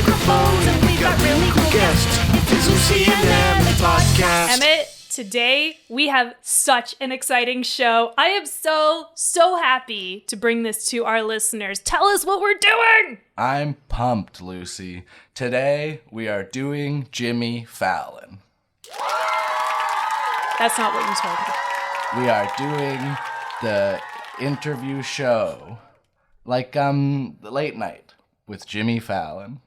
microphones and we've got really cool guests. It's Lucy and Emmett podcast. Emmett, today we have such an exciting show. I am so happy to bring this to our listeners. Tell us what we're doing! I'm pumped, Lucy. Today we are doing Jimmy Fallon. That's not what you told me. We are doing the interview show, like the late night with Jimmy Fallon.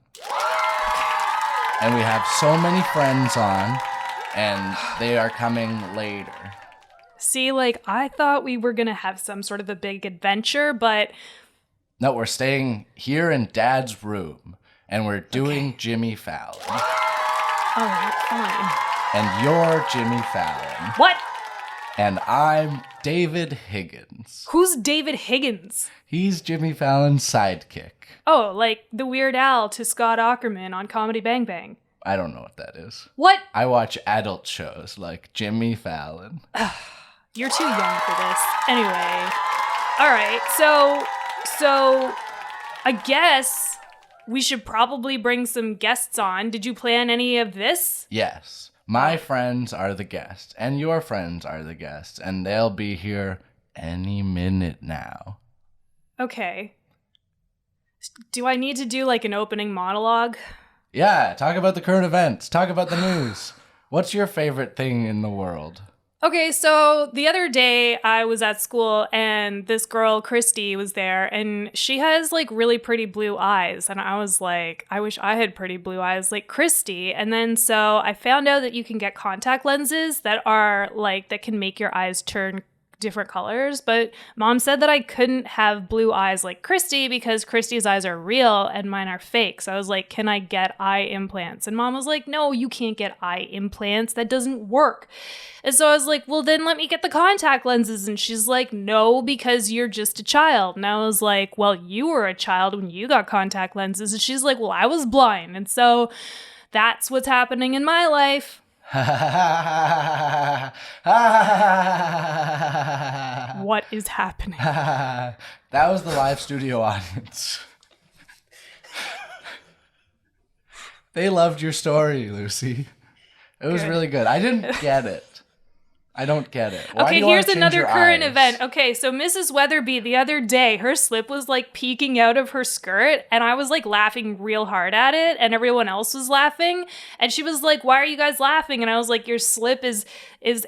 And we have so many friends on, and they are coming later. See, I thought we were gonna have some sort of a big adventure, but... No, we're staying here in Dad's room, and we're doing Jimmy Fallon. All right, fine. And you're Jimmy Fallon. What? And I'm David Higgins. Who's David Higgins? He's Jimmy Fallon's sidekick. Oh, like the Weird Al to Scott Aukerman on Comedy Bang Bang. I don't know what that is. What? I watch adult shows like Jimmy Fallon. You're too young for this. Anyway. All right, so I guess we should probably bring some guests on. Did you plan any of this? Yes. My friends are the guests, and your friends are the guests, and they'll be here any minute now. Okay. Do I need to do an opening monologue? Yeah, talk about the current events. Talk about the news. What's your favorite thing in the world? Okay, so the other day I was at school and this girl, Christy, was there and she has really pretty blue eyes. And I was like, I wish I had pretty blue eyes like Christy. And then so I found out that you can get contact lenses that are that can make your eyes turn different colors, but Mom said that I couldn't have blue eyes like Christy because Christy's eyes are real and mine are fake. So I was like, can I get eye implants? And Mom was like, no, you can't get eye implants. That doesn't work. And so I was like, well, then let me get the contact lenses. And she's like, no, because you're just a child. And I was like, well, you were a child when you got contact lenses. And she's like, well, I was blind. And so that's what's happening in my life. What is happening? That was the live studio audience. They loved your story, Lucy. It was really good. I didn't get it. I don't get it. Why Okay, here's another current event. Okay, so Mrs. Weatherby the other day, her slip was peeking out of her skirt and I was laughing real hard at it and everyone else was laughing and she was like, why are you guys laughing? And I was like, your slip is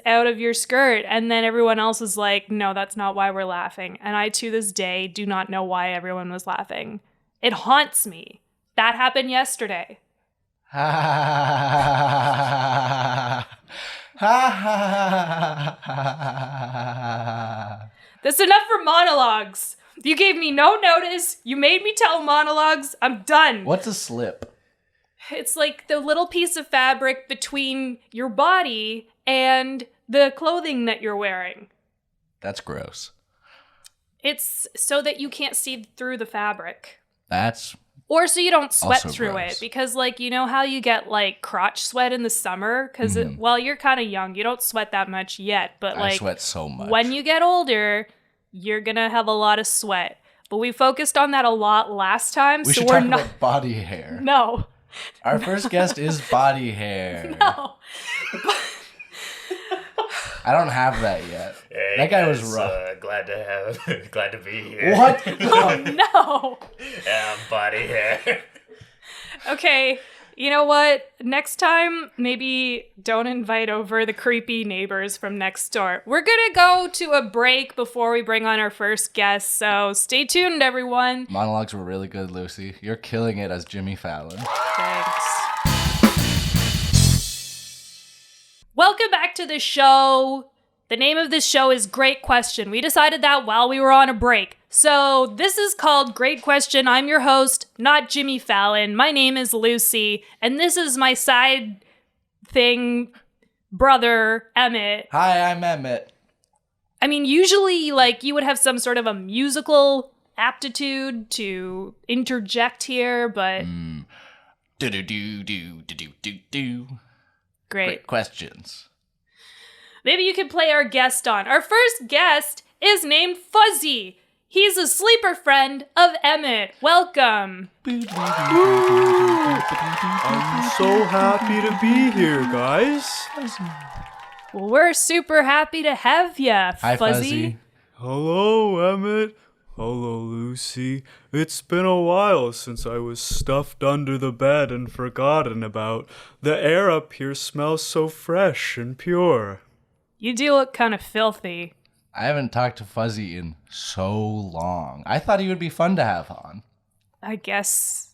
out of your skirt. And then everyone else was like, no, that's not why we're laughing. And I to this day do not know why everyone was laughing. It haunts me. That happened yesterday. That's enough for monologues. You gave me no notice. You made me tell monologues. I'm done. What's a slip? It's the little piece of fabric between your body and the clothing that you're wearing. That's gross. It's so that you can't see through the fabric. Or so you don't sweat also through gross. it. Because, you know how you get, crotch sweat in the summer? Because, you're kind of young. You don't sweat that much yet. But, I sweat so much. When you get older, you're going to have a lot of sweat. But we focused on that a lot last time. We so should we're talk not... about body hair. No. Our first guest is body hair. No. I don't have that yet. Hey, that guy was guys, rough. Glad to be here. What? Oh, no. Yeah, body hair. Okay, you know what? Next time, maybe don't invite over the creepy neighbors from next door. We're gonna go to a break before we bring on our first guest, so stay tuned, everyone. Monologues were really good, Lucy. You're killing it as Jimmy Fallon. Thanks. Welcome back to the show. The name of this show is Great Question. We decided that while we were on a break. So this is called Great Question. I'm your host, not Jimmy Fallon. My name is Lucy, and this is my side thing brother, Emmett. Hi, I'm Emmett. I mean, usually, you would have some sort of a musical aptitude to interject here, but... Do-do-do-do-do-do-do. Great questions. Maybe you could play our guest on. Our first guest is named Fuzzy. He's a sleeper friend of Emmett. Welcome. I'm so happy to be here, guys. Well, we're super happy to have ya, Hi, Fuzzy. Hello, Emmett. Hello, Lucy. It's been a while since I was stuffed under the bed and forgotten about. The air up here smells so fresh and pure. You do look kind of filthy. I haven't talked to Fuzzy in so long. I thought he would be fun to have on. I guess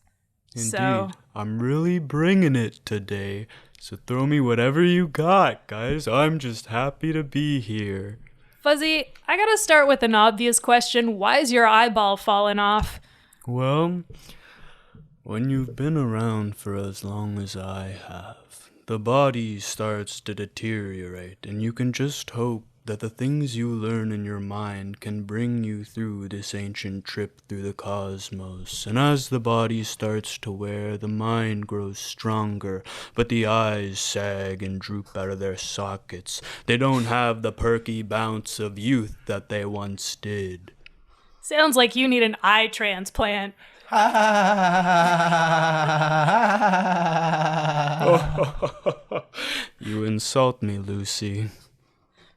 Indeed. so. I'm really bringing it today. So throw me whatever you got, guys. I'm just happy to be here. Fuzzy, I gotta start with an obvious question. Why is your eyeball falling off? Well, when you've been around for as long as I have, the body starts to deteriorate, and you can just hope that the things you learn in your mind can bring you through this ancient trip through the cosmos. And as the body starts to wear, the mind grows stronger, but the eyes sag and droop out of their sockets. They don't have the perky bounce of youth that they once did. Sounds like you need an eye transplant. You insult me, Lucy.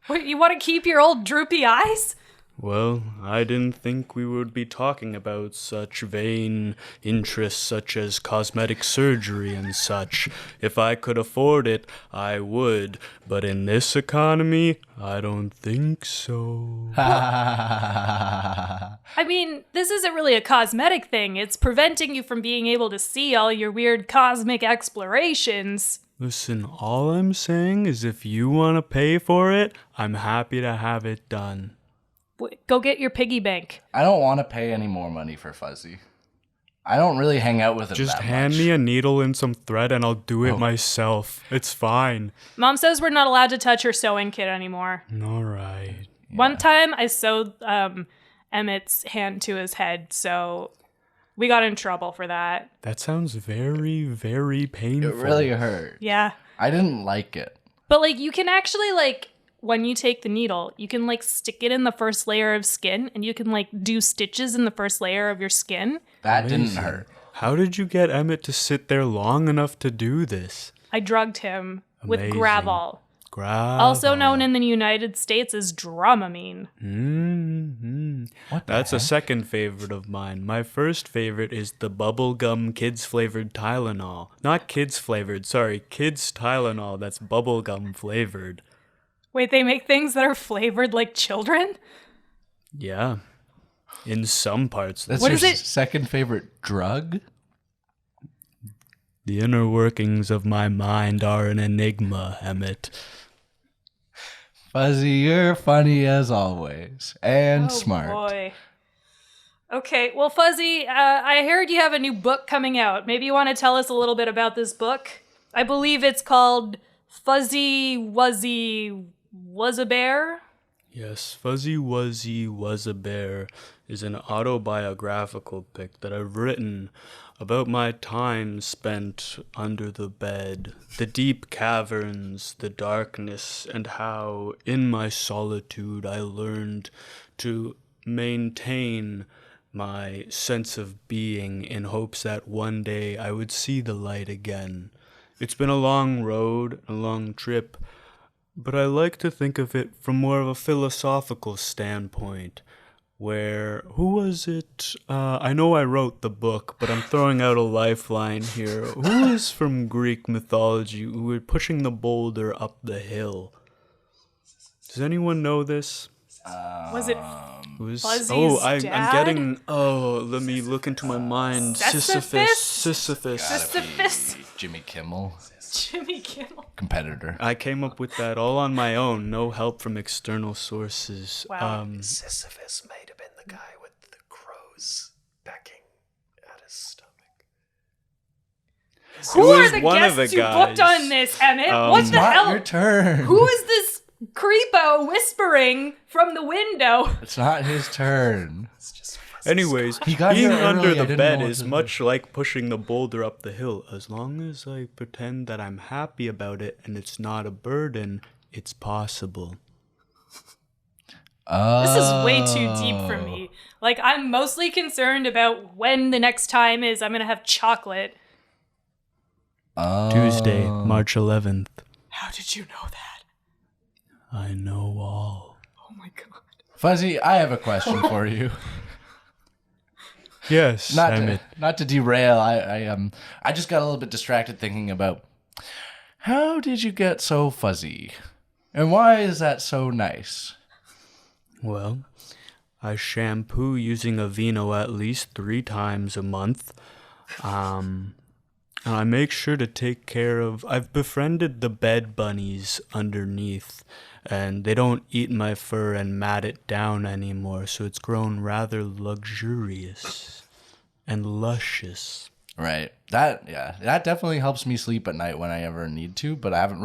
Wait, you want to keep your old droopy eyes? Well, I didn't think we would be talking about such vain interests such as cosmetic surgery and such. If I could afford it, I would. But in this economy, I don't think so. I mean, this isn't really a cosmetic thing. It's preventing you from being able to see all your weird cosmic explorations. Listen, all I'm saying is if you want to pay for it, I'm happy to have it done. Go get your piggy bank. I don't want to pay any more money for Fuzzy. I don't really hang out with him Just that hand much. me a needle and some thread and I'll do it myself. It's fine. Mom says we're not allowed to touch her sewing kit anymore. All right. One time I sewed Emmett's hand to his head, so we got in trouble for that. That sounds very, very painful. It really hurt. Yeah. I didn't like it. But, like, you can actually, like, when you take the needle, you can, like, stick it in the first layer of skin, and you can, like, do stitches in the first layer of your skin. That didn't hurt. How did you get Emmett to sit there long enough to do this? I drugged him with Amazing. Gravol, Gravel. also known in the United States as Dramamine. Mm-hmm. That's a second favorite of mine. My first favorite is the bubblegum kids-flavored Tylenol. Not kids-flavored, sorry, kids Tylenol that's bubblegum flavored. Wait, they make things that are flavored like children? Yeah. In some parts. That's What your is it? second favorite drug? The inner workings of my mind are an enigma, Emmett. Fuzzy, you're funny as always. And smart. Boy. Okay, well, Fuzzy, I heard you have a new book coming out. Maybe you want to tell us a little bit about this book? I believe it's called Fuzzy Wuzzy Was a Bear? Yes, Fuzzy Wuzzy Was a Bear is an autobiographical pic that I've written about my time spent under the bed, the deep caverns, the darkness, and how in my solitude I learned to maintain my sense of being in hopes that one day I would see the light again. It's been a long road, a long trip, but I like to think of it from more of a philosophical standpoint, where, who was it? I know I wrote the book, but I'm throwing out a lifeline here. Who is from Greek mythology who were pushing the boulder up the hill? Does anyone know this? Was it Who's, Fuzzy's I'm dad? getting, let me look into my mind. Sisyphus? Sisyphus. Sisyphus? Jimmy Kimmel, Jimmy Kimmel. competitor. I came up with that all on my own, no help from external sources. Wow. Sisyphus might have been the guy with the crows pecking at his stomach. Who was are the one of guests the you booked guys. on this, Emmett? What the Not hell? your turn. Who is this creepo whispering from the window? It's not his turn. Anyways, He got being here under early, I the didn't bed know what is to do. much like pushing the boulder up the hill. As long as I pretend that I'm happy about it and it's not a burden, it's possible. This is way too deep for me. Like, I'm mostly concerned about when the next time is I'm going to have chocolate. Tuesday, March 11th. How did you know that? I know all. Oh my God. Fuzzy, I have a question for you. Yes, Not to derail. I just got a little bit distracted thinking about how did you get so fuzzy, and why is that so nice? Well, I shampoo using Aveeno at least 3 times a month. And I make sure to take care of... I've befriended the bed bunnies underneath, and they don't eat my fur and mat it down anymore, so it's grown rather luxurious and luscious. Right. That definitely helps me sleep at night when I ever need to, but I haven't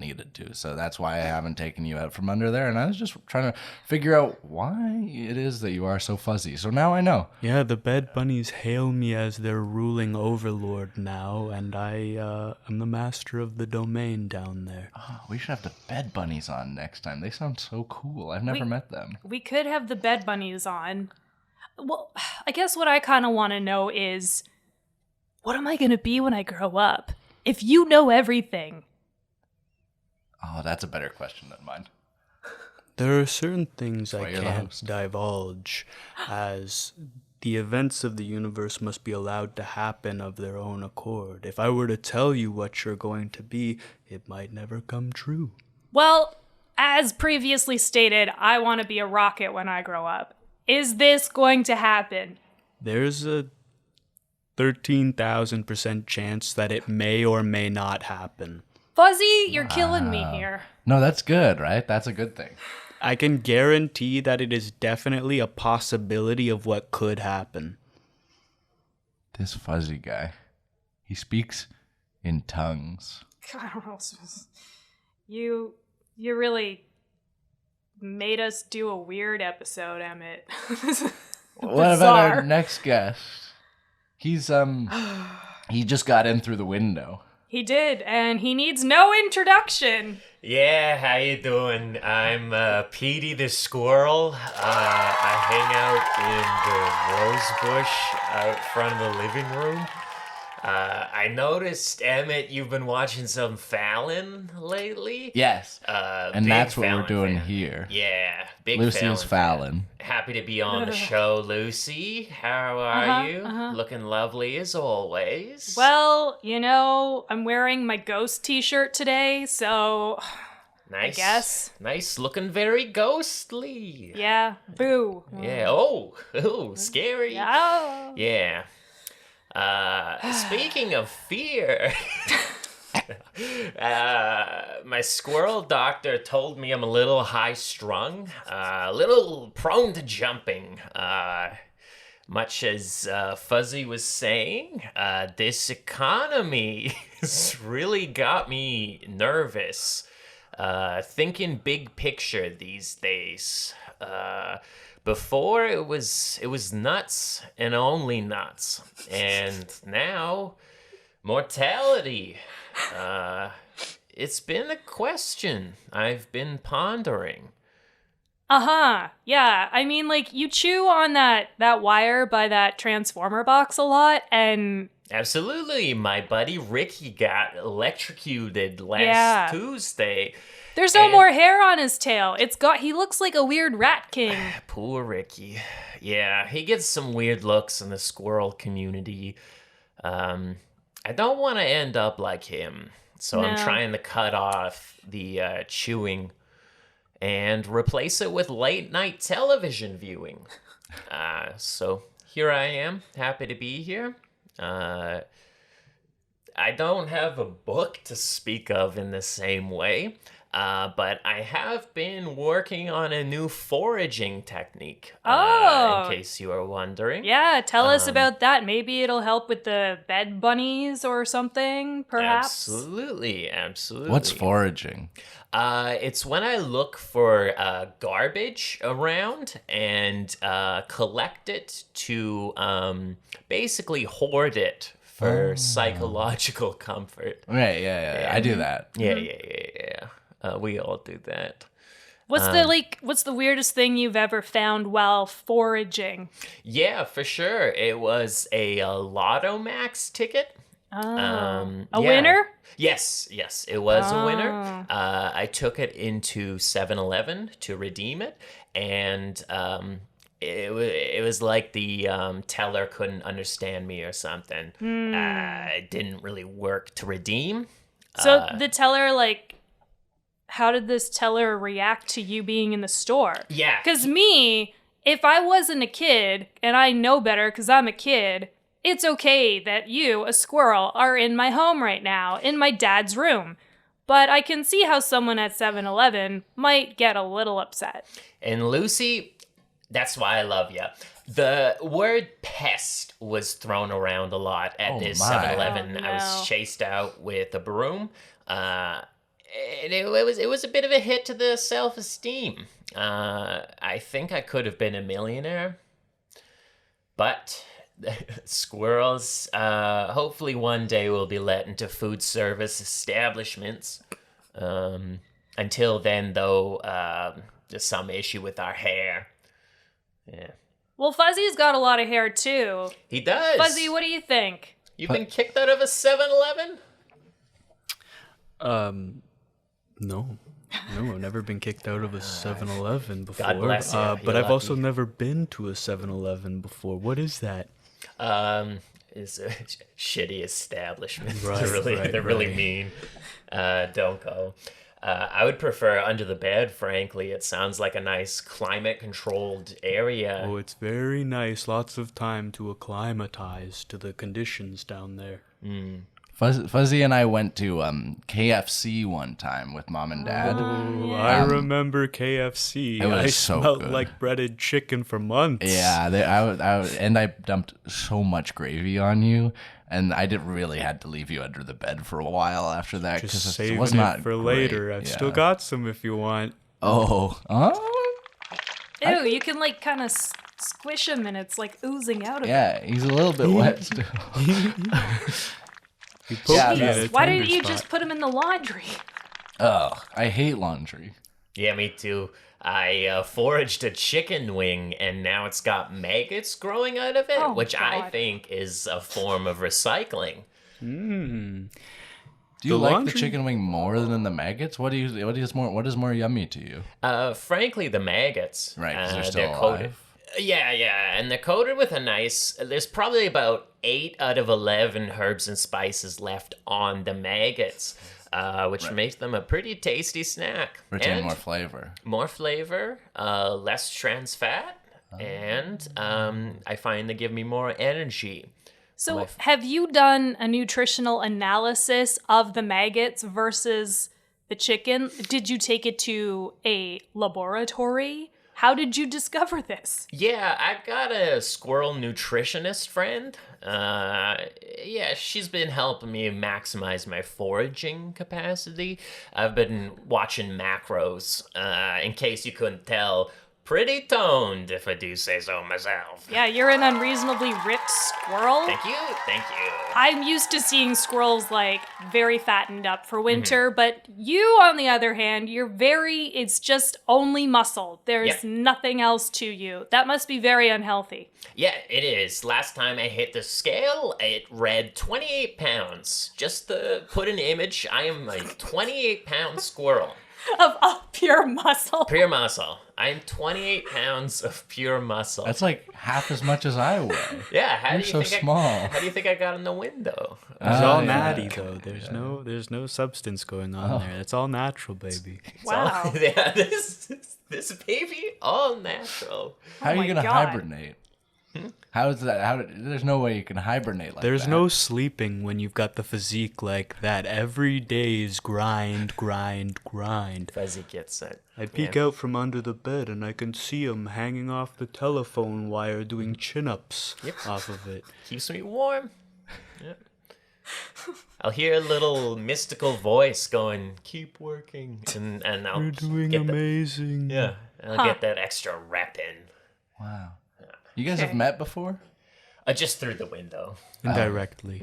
needed to. So that's why I haven't taken you out from under there. And I was just trying to figure out why it is that you are so fuzzy. So now I know. Yeah, the bed bunnies hail me as their ruling overlord now, and I am the master of the domain down there. Oh, we should have the bed bunnies on next time. They sound so cool. I've never met them. We could have the bed bunnies on. Well, I guess what I kind of want to know is, what am I going to be when I grow up? If you know everything. Oh, that's a better question than mine. There are certain things I you're the can't host. divulge, as the events of the universe must be allowed to happen of their own accord. If I were to tell you what you're going to be, it might never come true. Well, as previously stated, I want to be a rocket when I grow up. Is this going to happen? There's a 13,000% chance that it may or may not happen. Fuzzy, you're killing me here. No, that's good, right? That's a good thing. I can guarantee that it is definitely a possibility of what could happen. This fuzzy guy, he speaks in tongues. I don't know. You really made us do a weird episode, Emmett. What about our next guest? He's he just got in through the window. He did, and he needs no introduction. Yeah, how you doing? I'm Petey the squirrel. I hang out in the rose bush out front of the living room. I noticed, Emmett, you've been watching some Fallon lately. Yes, and big that's what Fallon we're doing fan. here. Yeah, big Lucius Fallon. Happy to be on the show, Lucy. How are you? Looking lovely as always. Well, you know, I'm wearing my ghost t-shirt today, so nice. I guess. Nice, looking very ghostly. Yeah, boo. Yeah. Oh, scary. Oh. Yeah. Speaking of fear, my squirrel doctor told me I'm a little high-strung, a little prone to jumping. Much as Fuzzy was saying, this economy has really got me nervous. Thinking big picture these days. Before it was nuts and only nuts, and now mortality. It's been a question I've been pondering. Yeah, I mean, like, you chew on that wire by that transformer box a lot, and Absolutely, my buddy Ricky got electrocuted last Tuesday. there's no more hair on his tail. He looks like a weird rat king. Poor Ricky. Yeah, he gets some weird looks in the squirrel community. I don't want to end up like him, so I'm trying to cut off the chewing and replace it with late night television viewing. So here I am, happy to be here. I don't have a book to speak of in the same way. But I have been working on a new foraging technique, in case you are wondering. Yeah, tell us about that. Maybe it'll help with the bed bunnies or something, perhaps? Absolutely. What's foraging? It's when I look for garbage around and collect it to basically hoard it for psychological comfort. Right, yeah. I do that. Yeah. We all do that. What's the weirdest thing you've ever found while foraging? Yeah, for sure. It was a Lotto Max ticket. A winner? Yes, it was a winner. I took it into 7-Eleven to redeem it, and it was like the teller couldn't understand me or something. It didn't really work to redeem. So the teller, like, how did this teller react to you being in the store? Yeah. Because me, if I wasn't a kid, and I know better because I'm a kid, it's okay that you, a squirrel, are in my home right now, in my dad's room. But I can see how someone at 7-Eleven might get a little upset. And Lucy, that's why I love you. The word pest was thrown around a lot at this 7-Eleven. Oh, no. I was chased out with a broom. And it was a bit of a hit to the self-esteem. I think I could have been a millionaire. But squirrels, hopefully one day will be let into food service establishments. Until then, though, there's some issue with our hair. Yeah. Well, Fuzzy's got a lot of hair, too. He does. Fuzzy, what do you think? You've been kicked out of a 7-Eleven? No, I've never been kicked out of a 7-Eleven before. God bless you. But You're I've also lucky. never been to a 7-Eleven before. What is that? It's a shitty establishment. Right, they're really mean. Don't go. I would prefer under the bed, frankly. It sounds like a nice climate-controlled area. Oh, it's very nice. Lots of time to acclimatize to the conditions down there. Fuzzy and I went to KFC one time with Mom and Dad. Oh, I remember KFC. It was I so smelled good. like breaded chicken for months. Yeah, I dumped so much gravy on you, and I didn't really had to leave you under the bed for a while after that Just because saving it was not it for great. later. I've still got some if you want. Oh, Ew, you can, like, kind of squish him and it's, like, oozing out of him. yeah, he's a little bit wet still. You poked Yeah, me that's- in a Why tender didn't you spot. just put him in the laundry? Ugh, I hate laundry. Yeah, me too. I foraged a chicken wing, and now it's got maggots growing out of it, Oh, which I God. think is a form of recycling. Do you The like laundry- the chicken wing more than the maggots? What is more yummy to you? Frankly, the maggots. Right, 'cause they're still coated. alive. Yeah, and they're coated with a nice. There's probably about 8 out of 11 herbs and spices left on the maggots, which makes them a pretty tasty snack. Retain And more flavor. more flavor, less trans fat, and I find they give me more energy. So, have you done a nutritional analysis of the maggots versus the chicken? Did you take it to a laboratory? How did you discover this? Yeah, I've got a squirrel nutritionist friend. Yeah, she's been helping me maximize my foraging capacity. I've been watching macros. In case you couldn't tell, pretty toned, if I do say so myself. Yeah, you're an unreasonably ripped squirrel. Thank you. I'm used to seeing squirrels like very fattened up for winter, Mm-hmm. but you, on the other hand, it's just only muscle. There's Yeah. nothing else to you. That must be very unhealthy. Yeah, it is. Last time I hit the scale, it read 28 pounds. Just to put an image, I am a 28-pound squirrel. Of pure muscle. Pure muscle. I'm 28 pounds of pure muscle. That's like half as much as I weigh. Yeah, how You're do you so think small. how do you think I got in the window? It's all yeah. natty though. There's no substance going on there. It's all natural, baby. Wow. Yeah, this baby, all natural. How are my you gonna God. hibernate? How is that? There's no way you can hibernate like There's that. no sleeping when you've got the physique like that. Every day is grind. Fuzzy gets it. I peek out from under the bed and I can see him hanging off the telephone wire doing chin-ups off of it. Keeps me warm. Yeah. I'll hear a little mystical voice going, "Keep working," and I'll You're doing get amazing. I'll get that extra rep in. Wow. You guys have met before? Just through the window. Indirectly.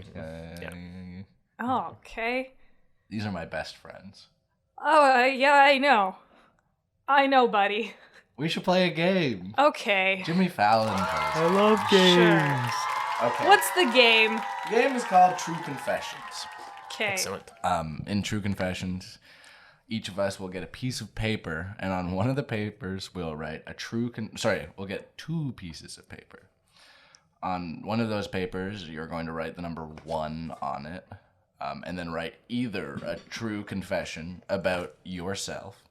Oh, okay. These are my best friends. Oh, yeah, I know. I know, buddy. We should play a game. Okay. Jimmy Fallon plays. I love games. Okay. What's the game? The game is called True Confessions. Okay. Excellent. In True Confessions, each of us will get a piece of paper, and on one of the papers, we'll write we'll get 2 pieces of paper. On one of those papers, you're going to write the number 1 on it, and then write either a true confession about yourself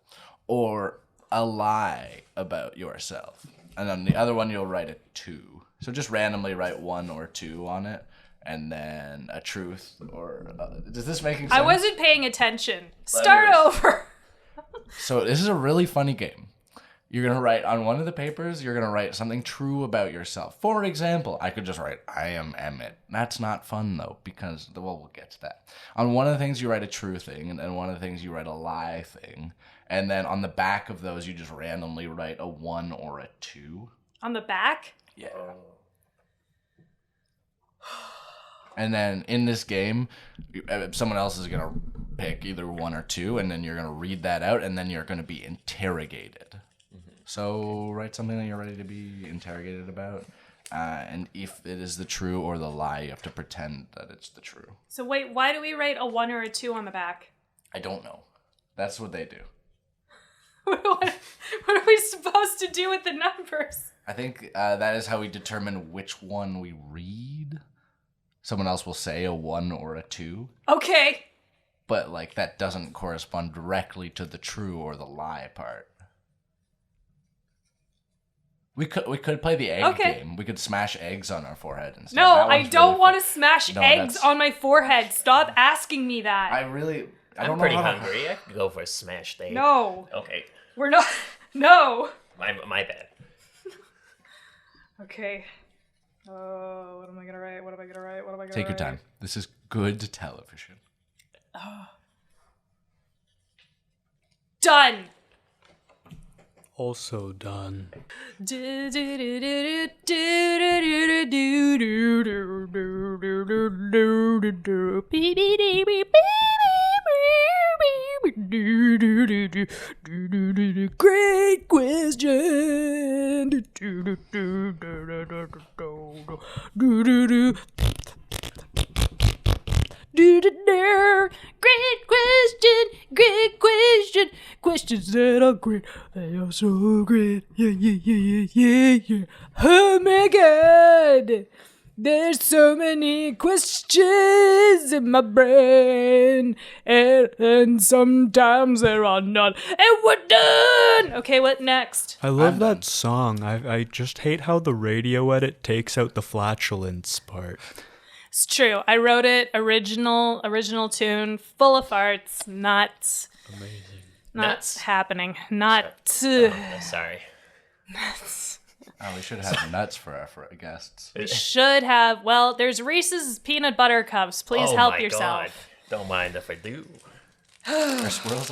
or a lie about yourself. And on the other one, you'll write a 2. So just randomly write 1 or 2 on it, and then a truth or... does this make sense? I wasn't paying attention. Start over. So this is a really funny game. You're going to write on one of the papers, you're going to write something true about yourself. For example, I could just write, I am Emmett. That's not fun, though, because, well, we'll get to that. On one of the things, you write a true thing, and then one of the things, you write a lie thing. And then on the back of those, you just randomly write a 1 or a 2. On the back? Yeah. And then in this game, someone else is going to pick either 1 or 2, and then you're going to read that out, and then you're going to be interrogated. Mm-hmm. So write something that you're ready to be interrogated about. And if it is the true or the lie, you have to pretend that it's the true. So wait, why do we write a 1 or a 2 on the back? I don't know. That's what they do. What are we supposed to do with the numbers? I think that is how we determine which one we read. Someone else will say a 1 or a 2. Okay. But, like, that doesn't correspond directly to the true or the lie part. We could play the egg game. We could smash eggs on our forehead and stuff. No, I don't want to smash eggs on my forehead. Stop asking me that. I don't I'm know pretty how hungry. I could go for a smashed egg. No. Okay. We're not. No. My bad. Okay. Oh, what am I gonna write? What am I gonna write? What am I gonna Take write? your time. This is good television. Done. Also done. Great question. Great question. Questions that are great. They are so great. Yeah. Oh my God. There's so many questions in my brain, and sometimes there are none. And we're done! Okay, what next? I love that song. I just hate how the radio edit takes out the flatulence part. It's true. I wrote it, original tune, full of farts, not... Amazing. Not Nuts? happening. Not... Sorry. Oh, we should have nuts for our guests. We should have... Well, there's Reese's peanut butter cups. Please help yourself. God. Don't mind if I do. Are squirrels...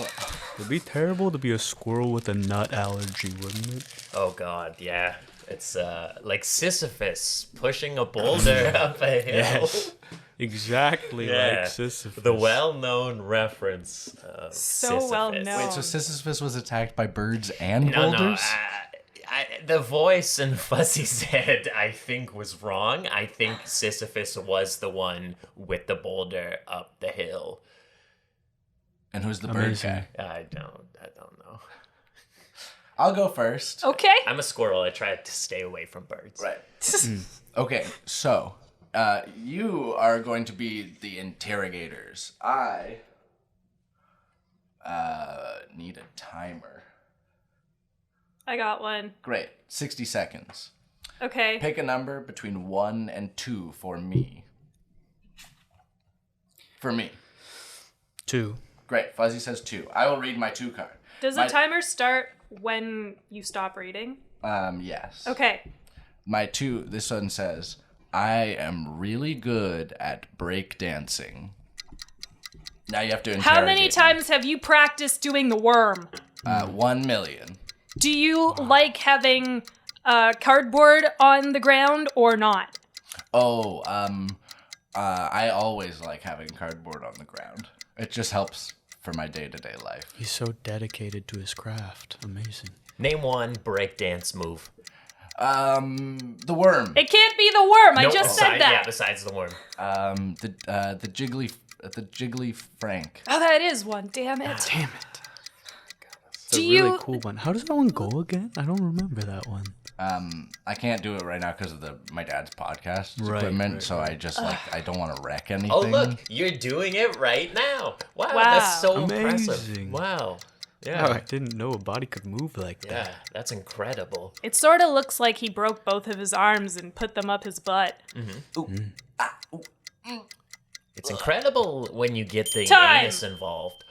It'd be terrible to be a squirrel with a nut allergy, wouldn't it? Oh God, yeah. It's like Sisyphus pushing a boulder up a hill. Yes. Exactly like Sisyphus. The well-known reference of So Sisyphus. well-known. Wait, so Sisyphus was attacked by birds and No, boulders? the voice in Fuzzy's head, I think, was wrong. I think Sisyphus was the one with the boulder up the hill. And who's the bird Amazing. guy? I don't know. I'll go first. Okay. I'm a squirrel. I try to stay away from birds. Right. Okay, so you are going to be the interrogators. I need a timer. I got one. Great. 60 seconds. Okay. Pick a number between 1 and 2 for me. For me. 2. Great. Fuzzy says 2. I will read my 2 card. Does the timer start when you stop reading? Yes. Okay. My 2, this one says, I am really good at breakdancing. Now you have to interrogate How many times have you practiced doing the worm? 1 million. Do you like having cardboard on the ground or not? Oh, I always like having cardboard on the ground. It just helps for my day-to-day life. He's so dedicated to his craft. Amazing. Name one breakdance move. The worm. It can't be the worm. I just said that. Yeah, besides the worm. The jiggly Frank. Oh, that is one. Damn it. Damn it. It's Do a really you- cool one. How does that one go again? I don't remember that one. I can't do it right now because of my dad's podcast Right, equipment, right, so I just I don't want to wreck anything. Oh, look, you're doing it right now. Wow, Wow. that's so impressive. Amazing. Wow. Oh, Yeah. I didn't know a body could move like that. Yeah, that's incredible. It sort of looks like he broke both of his arms and put them up his butt. It's incredible when you get the Time. anus involved.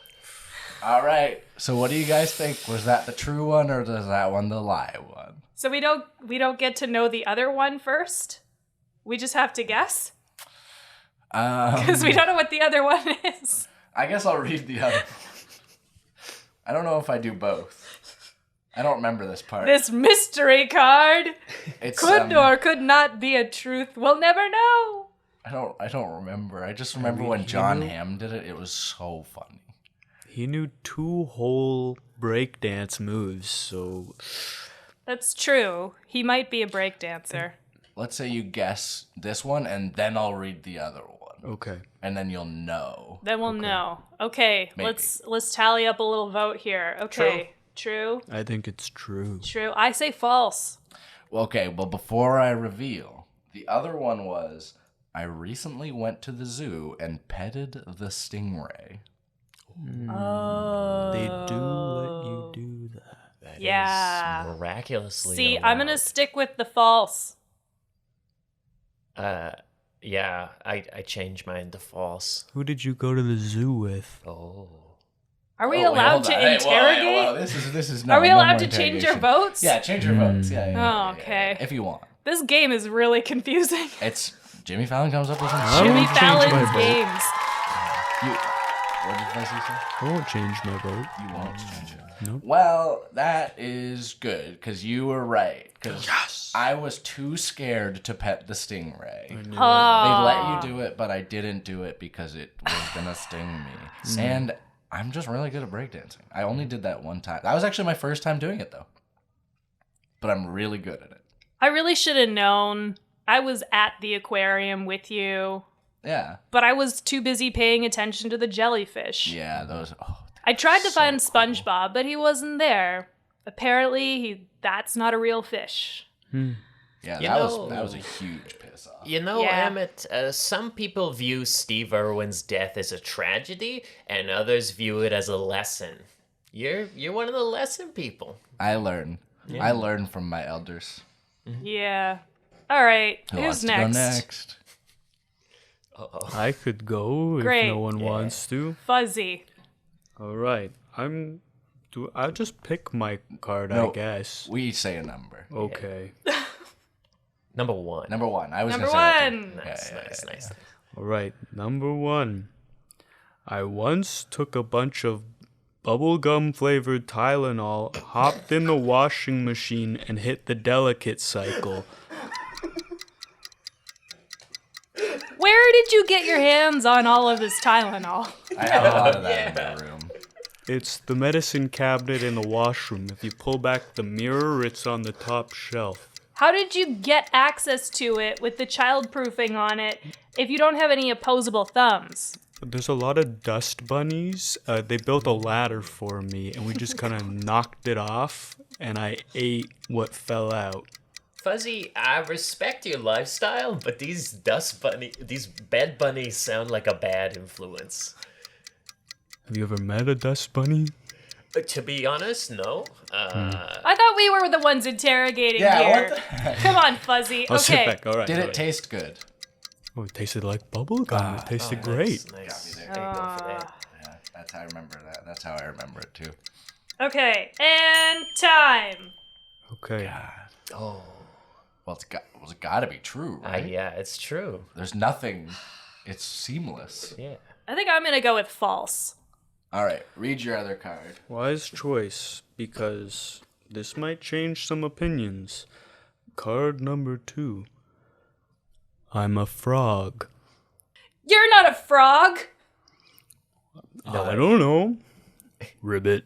All right. So what do you guys think? Was that the true one or was that one the lie one? So we don't get to know the other one first? We just have to guess? Because we don't know what the other one is. I guess I'll read the other one. I don't know if I do both. I don't remember this part. This mystery card It's, could or could not be a truth. We'll never know. I don't remember. I just remember when John Hamm did it. It was so funny. He knew 2 whole breakdance moves, so That's true. He might be a breakdancer. Let's say you guess this one, and then I'll read the other one, okay. and then you'll know. Then we'll know. Okay, Maybe. let's tally up a little vote here. Okay, true. I think it's true. True. I say false. Okay, well, before I reveal, the other one was, I recently went to the zoo and petted the stingray. Oh. They do let you do that. That Yeah. is miraculously See, allowed. I'm gonna stick with the false. Yeah, I changed mine to false. Who did you go to the zoo with? Oh. Are we Oh, wait, allowed hold to on. Hey, interrogate? whoa, this is no. Are we no allowed more to change our interrogation. votes? Yeah, change your votes. Yeah. Oh, okay. If you want. This game is really confusing. It's Jimmy Fallon comes up with some I shit. Jimmy won't change my Fallon's vote. games. What did Fuzzy say? I won't change my vote. You won't change it. Nope. Well, that is good because you were right. Because I was too scared to pet the stingray. They let you do it, but I didn't do it because it was gonna sting me. And I'm just really good at breakdancing. I only did that one time. That was actually my first time doing it though. But I'm really good at it. I really should have known. I was at the aquarium with you, Yeah. but I was too busy paying attention to the jellyfish. Yeah. Those. Oh, I tried to so find cool. SpongeBob, but he wasn't there. Apparently, that's not a real fish. Yeah. You That was a huge piss off. You know, Yeah. Emmett, some people view Steve Irwin's death as a tragedy, and others view it as a lesson. You're one of the lesson people. I learn. I learn from my elders. Yeah. All right. Who Who's wants to next? go next? I could go Great. if no one wants to. Fuzzy. All right. I'll just pick my card, No. I guess. We say a number. Okay. Number one. Number one. I was Number gonna say that too. one. Nice, nice. All right. Number 1. I once took a bunch of bubblegum flavored Tylenol, hopped in the washing machine, and hit the delicate cycle. Where did you get your hands on all of this Tylenol? I have a lot of that in my room. It's the medicine cabinet in the washroom. If you pull back the mirror, it's on the top shelf. How did you get access to it with the childproofing on it if you don't have any opposable thumbs? There's a lot of dust bunnies. They built a ladder for me, and we just kind of knocked it off, and I ate what fell out. Fuzzy, I respect your lifestyle, but these bed bunnies sound like a bad influence. Have you ever met a dust bunny? To be honest, no. I thought we were the ones interrogating Yeah, here. what the heck? Come on, Fuzzy. I'll sit Okay. back. All right. Did all it right. taste good? Oh, it tasted like bubble gum. It tasted great. Nice. There There you go for that. Yeah, that's how I remember that. That's how I remember it too. Okay, and time. Okay. Oh, Well, it's got to be true, right? yeah, it's true. There's nothing. It's seamless. Yeah. I think I'm gonna go with false. All right, read your other card. Wise choice, because this might change some opinions. Card number 2. I'm a frog. You're not a frog. I don't know. Ribbit.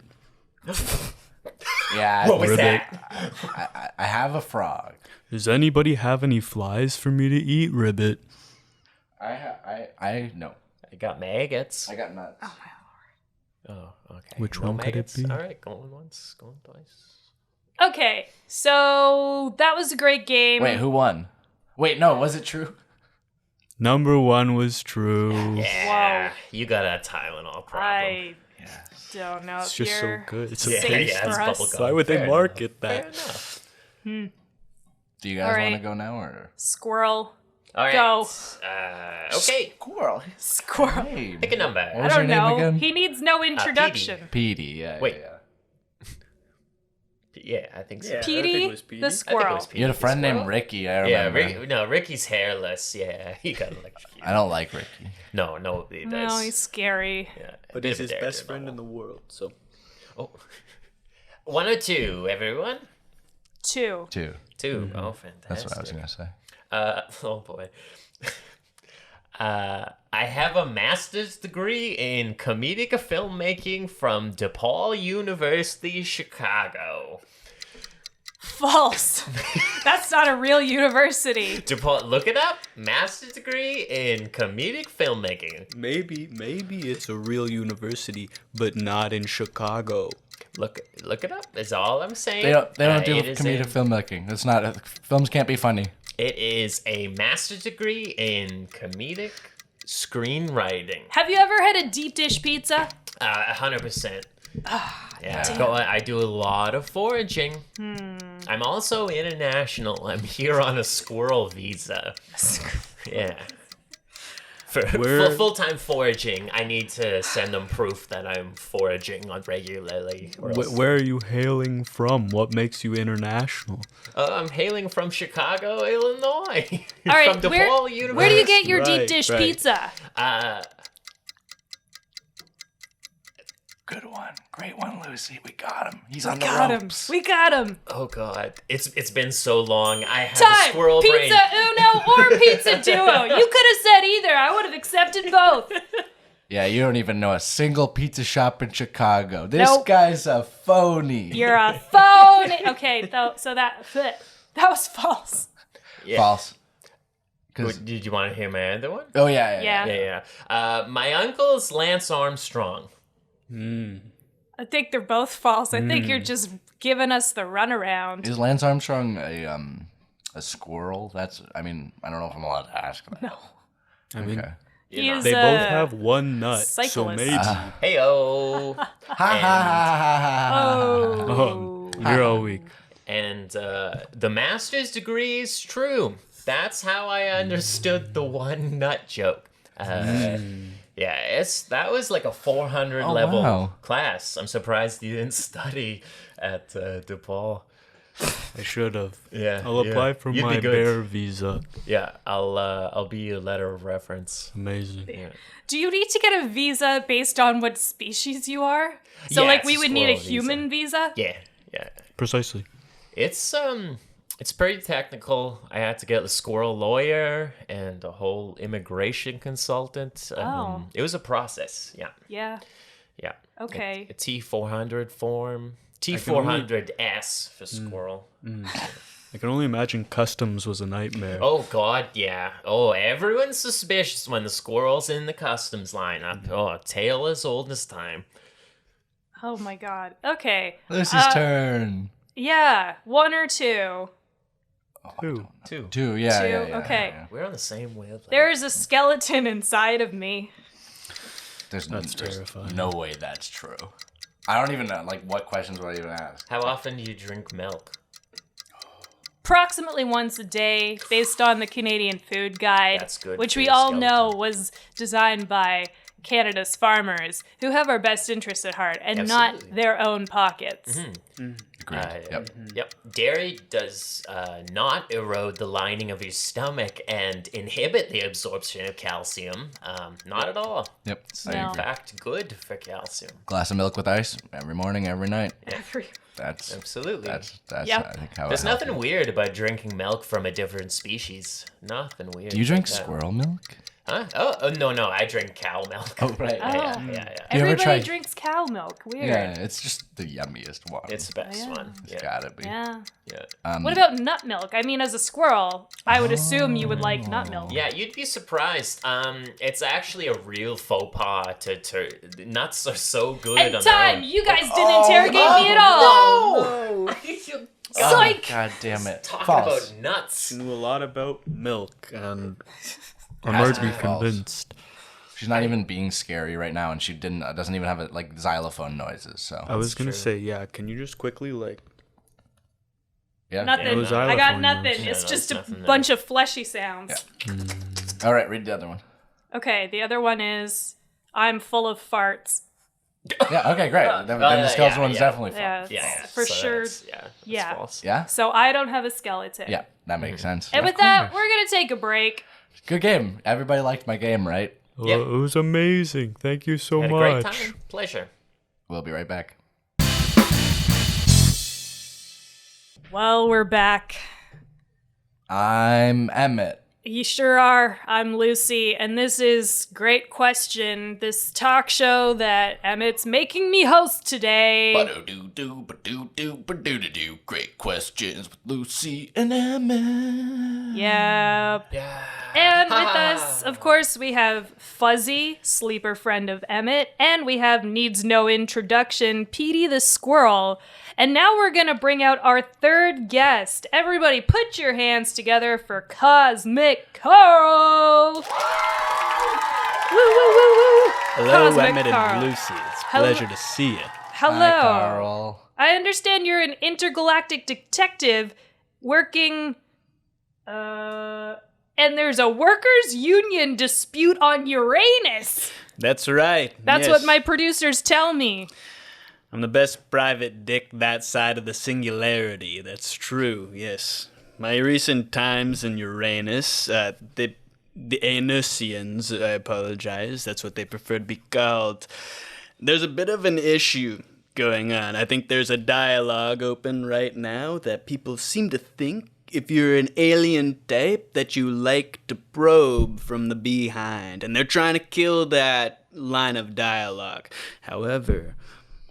Yeah, What was Ribbit. that? I have a frog. Does anybody have any flies for me to eat? Ribbit. I no. I got maggots. I got nuts. Oh, okay. Which No one could it maggots? be? All right, going once, going twice. Okay, so that was a great game. Wait, who won? Wait, no, was it true? Number 1 was true. Yeah, you got a Tylenol problem. I don't know It's if just so you're good. It's a Yeah, safe yeah, for it's us. bubblegum. Why would they Fair market Fair that? enough. Do you guys All right. want to go now or? Squirrel. All right. Go. Okay, Squirrel. Squirrel. Hey. pick a number. What I was your don't name know. again? He needs no introduction. Petey. Yeah. Wait. Yeah. Yeah, I think so. Yeah. I Petey, think it was Petey. the I I think it squirrel. was Petey You had a the friend squirrel. named Ricky. I Yeah, remember. Ricky's hairless. Yeah, he got electrocuted. I don't like Ricky. No, he does. No, he's scary. Yeah, But bit he's of a his best daredevil. friend in the world, so. Oh. 1 or 2, everyone? 2. 2. Oh, fantastic. That's what I was gonna say. Oh boy. I have a master's degree in comedic filmmaking from DePaul University, Chicago. False. That's not a real university. DePaul, look it up. Master's degree in comedic filmmaking. Maybe it's a real university, but not in Chicago. Look it up. That's all I'm saying. They don't do it is comedic filmmaking. It's not. Films can't be funny. It is a master's degree in comedic screenwriting. Have you ever had a deep dish pizza? 100%. Yeah, I do a lot of foraging. I'm also international. I'm here on a squirrel visa. Yeah. For full-time foraging, I need to send them proof that I'm foraging on regularly. Or else- Where are you hailing from? What makes you international? I'm hailing from Chicago, Illinois. All right, from DePaul University. where do you get your deep Right, dish right. pizza? Good one. Great one, Lucy. We got him. He's on the Got him. ropes. We got him. Oh God, it's been so long. I have a Time. squirrel Pizza brain. Uno or Pizza Duo. You could have said either. I would have accepted both. Yeah, you don't even know a single pizza shop in Chicago. This Nope. guy's a phony. You're a phone. Okay, so that was false. Yeah. False. 'Cause- Did you want to hear my other one? Oh yeah. Yeah. Yeah. My uncle's Lance Armstrong. I think they're both false. I think you're just giving us the runaround. Is Lance Armstrong a squirrel? I mean, I don't know if I'm allowed to ask that. No. I mean, Okay. He is they a both have one nut, so cyclist. maybe. Heyo. Ha ha ha ha ha. Oh. You're all weak. And the master's degree is true. That's how I understood the one nut joke. Yeah, that was like a 400 level wow. class. I'm surprised you didn't study at DePaul. I should have. Yeah, I'll apply for You'd be my good. bear visa. Yeah, I'll be your letter of reference. Amazing. Do you need to get a visa based on what species you are? So Yeah, like it's we a would need a squirrel human visa? Yeah. Precisely. It's pretty technical. I had to get a squirrel lawyer and a whole immigration consultant. It was a process. Yeah. Okay. A T400 form. T400S for squirrel. I can only imagine customs was a nightmare. Oh God, yeah. Oh, everyone's suspicious when the squirrel's in the customs lineup. Oh, tale as old as time. Oh my god. Okay. Lucy's turn. Yeah, 1 or 2. Two. Two. Two. Yeah. Two, Yeah, yeah, okay. yeah. We're on the same wavelength. There's a skeleton inside of me. There's terrifying. no way that's true. I don't even know. Like, what questions would I even ask? How often do you drink milk? Approximately once a day, based on the Canadian Food Guide, That's good which for we your all skeleton. know was designed by Canada's farmers, who have our best interests at heart and not Absolutely. their own pockets. Agreed. Yep. Yep. Dairy does not erode the lining of your stomach and inhibit the absorption of calcium. Not at all. Yep. It's I No. in agree. fact good for calcium. Glass of milk with ice every morning, every night. That's Absolutely. that's Yep. I think how There's it helps nothing you. weird about drinking milk from a different species. Nothing weird. Do you drink about that. squirrel milk? Huh? Oh, no, I drink cow milk. Oh, right. Yeah. You ever Everybody tried- drinks cow milk. Weird. Yeah, it's just the yummiest one. It's the best one. It's Yeah. gotta be. Yeah. Yeah. What about nut milk? I mean, as a squirrel, I would assume you would like nut milk. Yeah, you'd be surprised. It's actually a real faux pas to nuts are so good And on their time, own. you guys didn't interrogate me at all. No! Psych! God damn it. Talking False. about nuts. Knew a lot about milk, and I has might to be be false. convinced. She's not even being scary right now, and she doesn't even have like xylophone noises. So I was gonna say, yeah. Can you just quickly yeah. Nothing. Those I got xylophone nothing. notes. It's Yeah, just a nothing there. bunch of fleshy sounds. All right, read the other one. Okay, the other one is I'm full of farts. Yeah. Okay. Great. Then the skeleton one's definitely false. Yeah, Yeah, for so sure. that's Yeah. false. Yeah. So I don't have a skeleton. Yeah. That makes sense. And with that, we're gonna take a break. Good game. Everybody liked my game, right? Yep. It was amazing. Thank you so Had a much. great time. Pleasure. We'll be right back. Well, we're back. I'm Emmett. You sure are. I'm Lucy, and this is Great Question, this talk show that Emmett's making me host today. Ba-do-do-do, great questions with Lucy and Emmett. Yep. Yeah. And with us, of course, we have Fuzzy, sleeper friend of Emmett, and we have needs no introduction, Petey the squirrel. And now we're gonna bring out our third guest. Everybody put your hands together for Cosmic Carl! Woo, woo, woo, woo! Hello, Cosmic Emmett Carl. and Lucy. It's a Hello. pleasure to see you. Hello. Hi, Carl. I understand you're an intergalactic detective working, and there's a workers' union dispute on Uranus. That's right. That's yes. what my producers tell me. I'm the best private dick that side of the singularity. That's true, yes. My recent times in Uranus, the Anusians, I apologize, that's what they prefer to be called. There's a bit of an issue going on. I think there's a dialogue open right now that people seem to think if you're an alien type that you like to probe from the behind. And they're trying to kill that line of dialogue. However,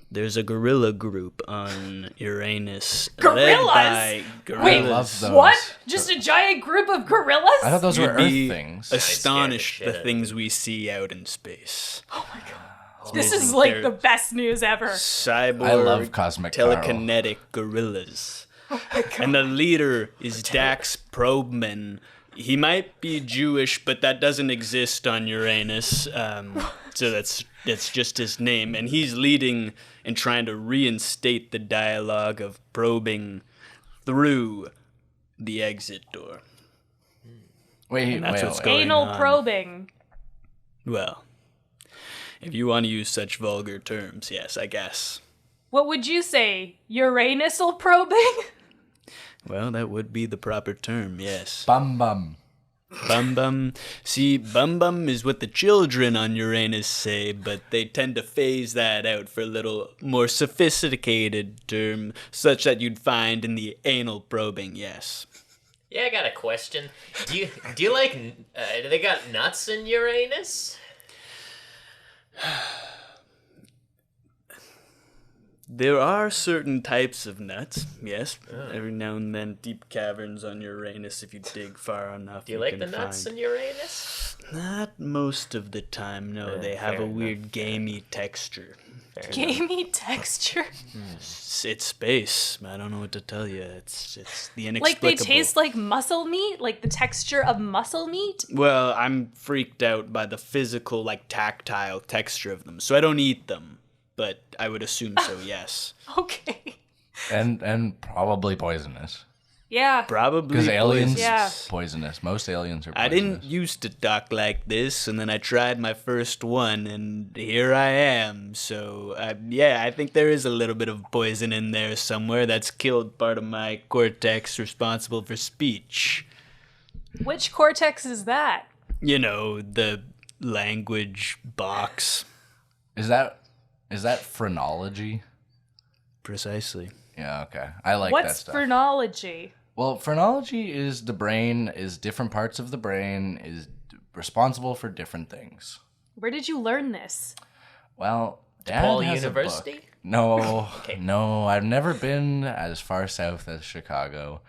there's a gorilla group on Uranus. Gorillas? Led by Wait, gorillas. love those. what? Just a giant group of gorillas? I thought those were You'd Earth be things. astonished scared the the shit things we see out in space. This is amazing. like They're the best news ever. Cyborg, I love Cosmic Carl. telekinetic gorillas. And the leader is Dax Probeman. He might be Jewish, but that doesn't exist on Uranus. So that's just his name. And he's leading and trying to reinstate the dialogue of probing through the exit door. Wait, that's what's wait. going Anal on. probing. Well, if you want to use such vulgar terms, yes, I guess. What would you say? Uranusal probing? Well, that would be the proper term, yes. Bum bum. Bum bum. See, bum bum is what the children on Uranus say, but they tend to phase that out for a little more sophisticated term, such that you'd find in the anal probing, yes. Yeah, I got a question. Do you like? Do they got nuts in Uranus? There are certain types of nuts, yes. Every now and then, deep caverns on Uranus, if you dig far enough. Do you like can the nuts find. in Uranus? Not most of the time, no. They have fair a enough. weird gamey texture. Gamey texture. It's space. I don't know what to tell you. It's the Like inexplicable. they taste like muscle meat? Like the texture of muscle meat? Well, I'm freaked out by the physical, like tactile texture of them, so I don't eat them. But I would assume so, yes. Okay. And probably poisonous. Yeah. Probably Because aliens, poisonous. Yeah. poisonous. Most aliens are I poisonous. didn't used to talk like this, and then I tried my first one, and here I am. So, yeah, I think there is a little bit of poison in there somewhere that's killed part of my cortex responsible for speech. Which cortex is that? You know, the language box. Is that phrenology? Precisely. Yeah, okay. I like that What's stuff. phrenology? Well, phrenology is the brain, is different parts of the brain, is responsible for different things. Where did you learn this? Well, Dad DePaul has University? a book. No, no, I've never been as far south as Chicago,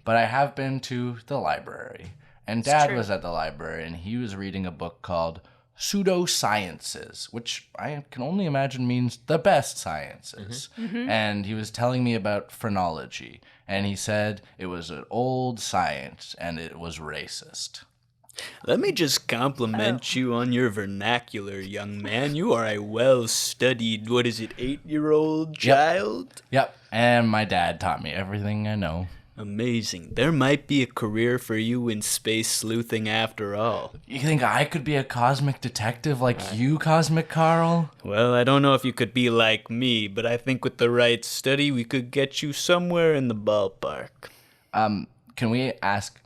but I have been to the library. And Dad true. was at the library, and he was reading a book called Pseudosciences, which I can only imagine means the best sciences. And he was telling me about phrenology, and he said it was an old science and it was racist. Let me just compliment you on your vernacular, young man. You are a well-studied, 8-year-old child? Yep, and my dad taught me everything I know. Amazing. There might be a career for you in space sleuthing after all. You think I could be a cosmic detective like you, Cosmic Carl? Well, I don't know if you could be like me, but I think with the right study, we could get you somewhere in the ballpark. Can I ask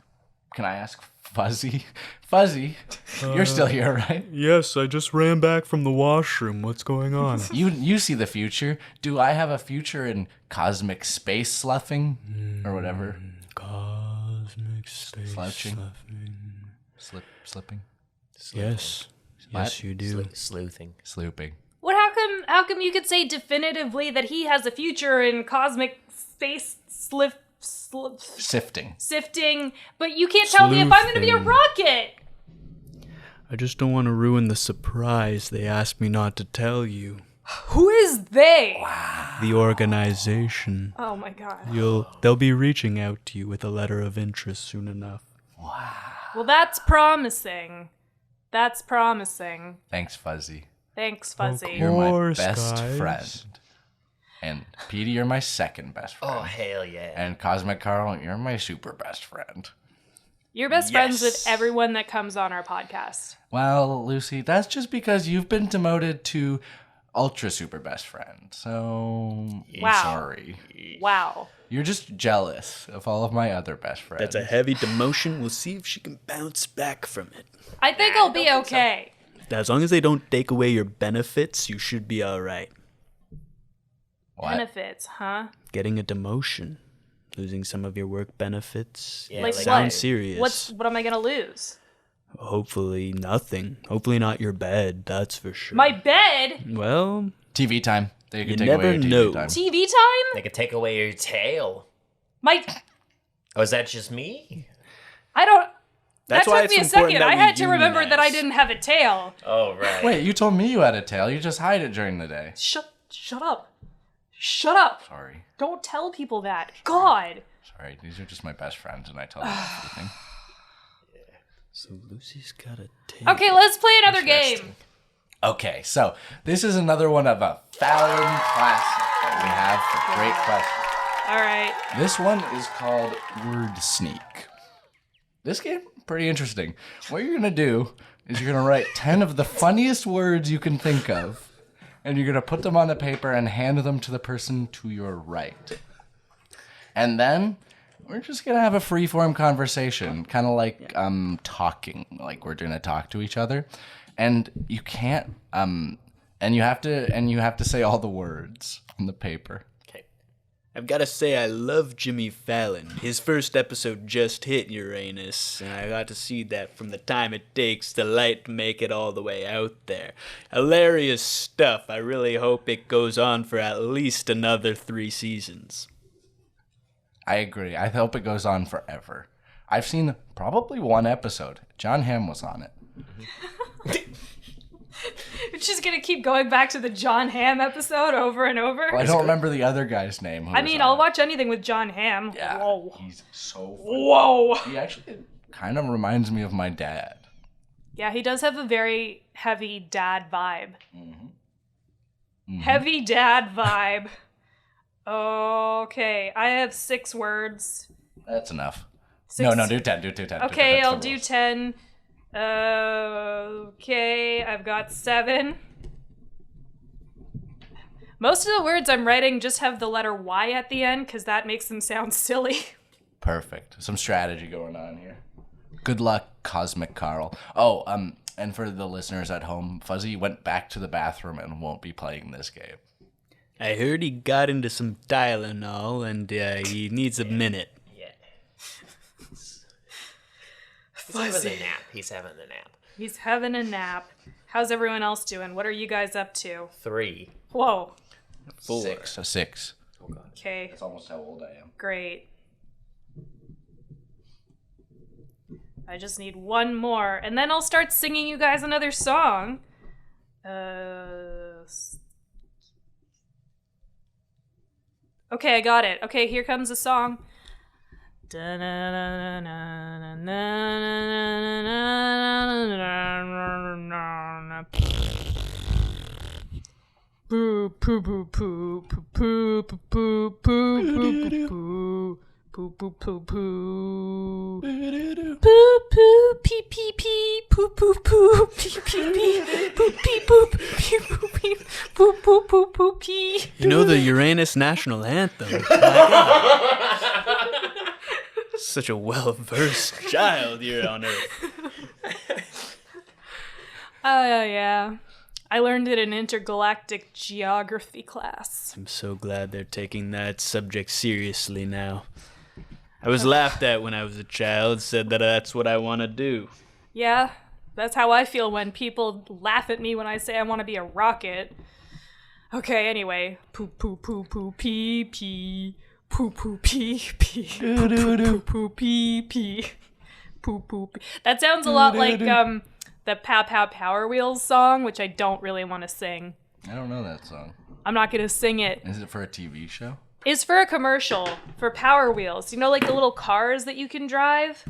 Fuzzy? Fuzzy, you're still here, right? Yes, I just ran back from the washroom. What's going on? You see the future. Do I have a future in cosmic space sloughing? Or whatever? Cosmic space Slouching. sleuthing. Slipping? Yes. Yes, you do. Sleuthing. Slooping. What? How come you could say definitively that he has a future in cosmic space Sifting. sifting, but you can't tell me if I'm going to be a Sleuthing. rocket? I just don't want to ruin the surprise they asked me not to tell you. Who is they? The organization. Oh my god. They'll be reaching out to you with a letter of interest soon enough. Well, that's promising. That's promising. Thanks, Fuzzy. Thanks, Fuzzy. You're my course, best guys. friend. And Petey, you're my second best friend. Oh, hell yeah. And Cosmic Carl, you're my super best friend. You're best friends with Yes. everyone that comes on our podcast. Well, Lucy, that's just because you've been demoted to ultra super best friend. So, Wow. sorry. Wow. You're just jealous of all of my other best friends. That's a heavy demotion. We'll see if she can bounce back from it. I think I'll be okay. As long as they don't take away your benefits, you should be all right. What? Benefits, huh? Getting a demotion, losing some of your work benefits. Yeah, Like Sound what? serious. What am I gonna lose? Hopefully nothing. Hopefully not your bed, that's for sure. My bed? Well, TV time. They You can take never away your TV know. time. TV time? They could take away your tail. My Oh, is that just me? I don't That's that why took me a it's important second. that I we had to remember that I unionize. didn't have a tail. Oh, right. Wait, you told me you had a tail. You just hide it during the day. Shut up. Shut up. Sorry. Don't tell people that. God. Sorry. These are just my best friends, and I tell them everything. so Lucy's got a tail. Okay, let's play another game. Okay, so this is another one of a Fallon classic that we have for great questions. All right. This one is called Word Sneak. This game, pretty interesting. What you're gonna do is you're gonna write 10 of the funniest words you can think of, and you're gonna put them on the paper and hand them to the person to your right. And then we're just gonna have a free-form conversation, kind of like talking, like we're gonna talk to each other, and you can't and you have to say all the words on the paper. I've got to say, I love Jimmy Fallon. His first episode just hit Uranus, and I got to see that from the time it takes the light to make it all the way out there. Hilarious stuff. I really hope it goes on for at least another 3 seasons. I agree. I hope it goes on forever. I've seen probably 1 episode. John Hamm was on it. It's just gonna keep going back to the John Hamm episode over and over. Well, I don't remember the other guy's name. I mean, I'll watch anything with John Hamm. Yeah, Whoa. he's so funny. Whoa. He actually kind of reminds me of my dad. Yeah, he does have a very heavy dad vibe. Heavy dad vibe. Okay, I have 6 words. That's enough. 6. No, do 10. Do 10. Okay, That's I'll the do rules. 10. Okay, I've got 7. Most of the words I'm writing just have the letter Y at the end because that makes them sound silly. Perfect. Some strategy going on here. Good luck, Cosmic Carl. Oh, and for the listeners at home, Fuzzy went back to the bathroom and won't be playing this game. I heard he got into some Tylenol, and he needs a minute. He's having a nap. He's having a nap. How's everyone else doing? What are you guys up to? 3. Whoa. 4. 6. A 6. Okay. That's almost how old I am. Great. I just need one more, and then I'll start singing you guys another song. Okay, I got it. Okay, here comes the song. Boo poo poo poo poo poo poo poo poo poo poo poo poo poo poo pee pee pee poo poo poo pee pee pee poo pee poo pee poo pee poo poo poo poo pee. You know the Uranus national anthem. My God. Such a well-versed child here on Earth. Yeah. I learned it in intergalactic geography class. I'm so glad they're taking that subject seriously now. I was laughed at when I was a child, said that that's what I want to do. Yeah, that's how I feel when people laugh at me when I say I want to be a rocket. Okay, anyway. Poo poo poo poo pee pee. Poo poo pee pee. Poo poo poo poo pee pee. Poo poo pee. That sounds a lot like the Pow Pow Power Wheels song, which I don't really want to sing. I don't know that song. I'm not going to sing it. Is it for a TV show? It's for a commercial for Power Wheels. You know, like the little cars that you can drive?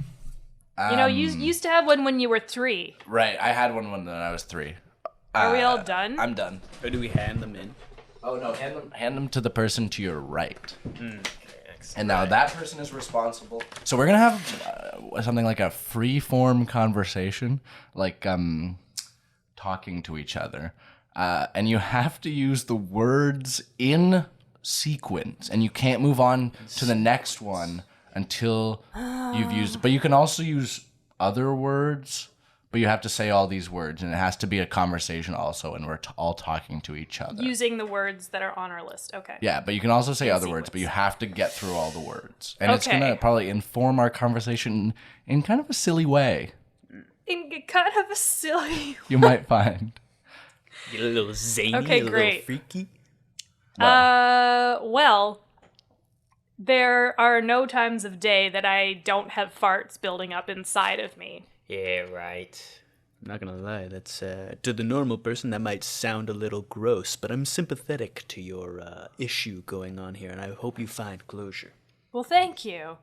You know, you used to have one when you were 3. Right, I had one when I was 3. Are we all done? I'm done. Or do we hand them in? Oh no, hand them to the person to your right. And now that person is responsible. So we're gonna have something like a free-form conversation, like talking to each other, and you have to use the words in sequence, and you can't move on to the next one until you've used. But you can also use other words. But you have to say all these words, and it has to be a conversation also, and we're all talking to each other. Using the words that are on our list. Okay. Yeah, but you can also say other words, but you have to get through all the words. And it's Okay. going to probably inform our conversation in kind of a silly way, In kind of a silly. you might find. Get a little zany, Okay, a little great. freaky. Well, there are no times of day that I don't have farts building up inside of me. Yeah, right. I'm not gonna lie, that's to the normal person that might sound a little gross, but I'm sympathetic to your issue going on here, and I hope you find closure. Well, thank you.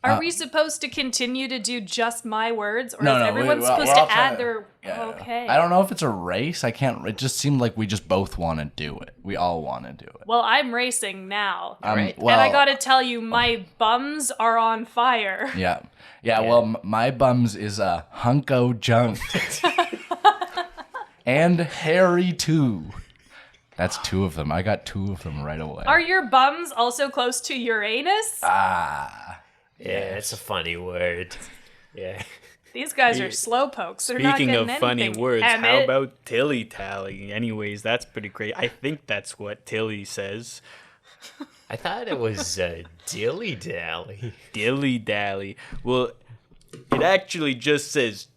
Are we supposed to continue to do just my words, or No, is no, everyone we're supposed all to trying add their? Yeah. Okay. I don't know if it's a race. I can't. It just seemed like we just both want to do it. We all want to do it. Well, I'm racing now, Right. and I gotta tell you, my bums are on fire. Yeah. Yeah, well, my bums is a hunko junk. And hairy too. That's 2 of them. I got 2 of them right away. Are your bums also close to Uranus? Ah. Yeah, it's a funny word. Yeah. These guys are slowpokes. They're not Speaking getting of funny anything. words, how Emmett. about Tilly Tally? Anyways, that's pretty great. I think that's what Tilly says. I thought it was dilly dally. Dilly Dally. Well, it actually just says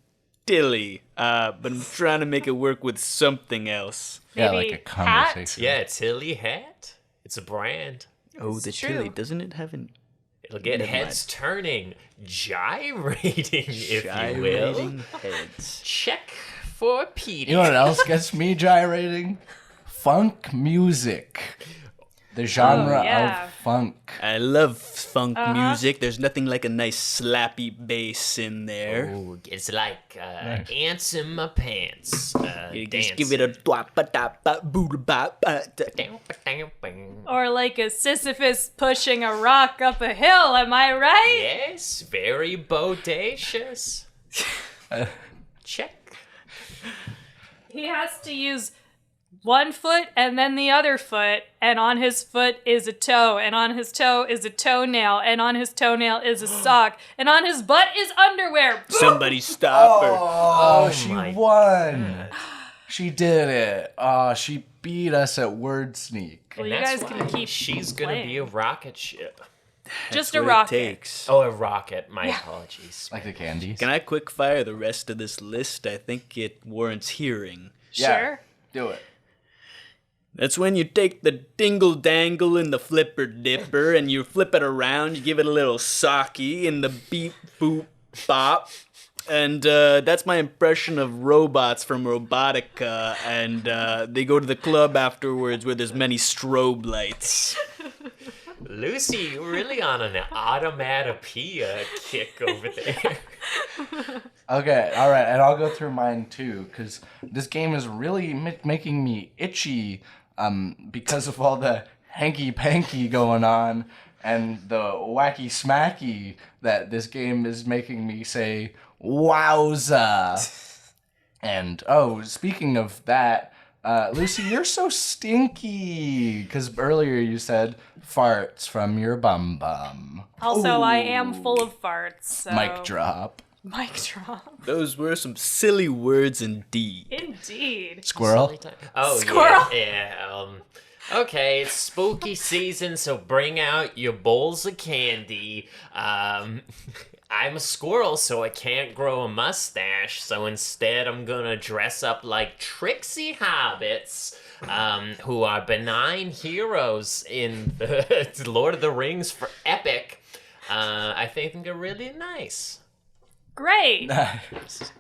Dilly, but I'm trying to make it work with something else. Yeah, Maybe like a conversation. Yeah, Tilly hat. It's a brand. Oh, the true. Tilly, doesn't it have an It'll get Never heads turning, gyrating, if you will. gyrating heads? Check for Petey. You know what else gets me gyrating? Funk music. The genre yeah. of funk. I love funk music. There's nothing like a nice slappy bass in there. Ooh, it's like ants in my pants. You just give it a Or like a Sisyphus pushing a rock up a hill, am I right? Yes, very bodacious. Check. He has to use one foot and then the other foot, and on his foot is a toe, and on his toe is a toenail, and on his toenail is a sock, and on his butt is underwear. Somebody stop her. Oh, she my won. She did it. Oh, she beat us at Word Sneak. Well, you That's guys can why keep she's gonna be a playing. rocket ship. Just That's a what it rocket. takes. Oh, a rocket. My apologies. Like the candies. Can I quick fire the rest of this list? I think it warrants hearing. Yeah. Sure. Do it. That's when you take the dingle dangle in the flipper dipper and you flip it around, you give it a little socky in the beep boop bop. And that's my impression of robots from Robotica, and they go to the club afterwards where there's many strobe lights. Lucy, you're really on an automatopoeia kick over there. Okay, all right, and I'll go through mine too, because this game is really making me itchy because of all the hanky-panky going on and the wacky-smacky that this game is making me say, wowza. And, oh, speaking of that, Lucy, you're so stinky, because earlier you said farts from your bum-bum. Also, I am full of farts. So. Mic drop. Mic drop. Those were some silly words indeed. Indeed. Squirrel? Oh, Squirrel. yeah. Okay, it's spooky season, so bring out your bowls of candy. I'm a squirrel, so I can't grow a mustache, so instead I'm gonna dress up like tricksy hobbits, who are benign heroes in the Lord of the Rings for epic. I think they're really nice. Great.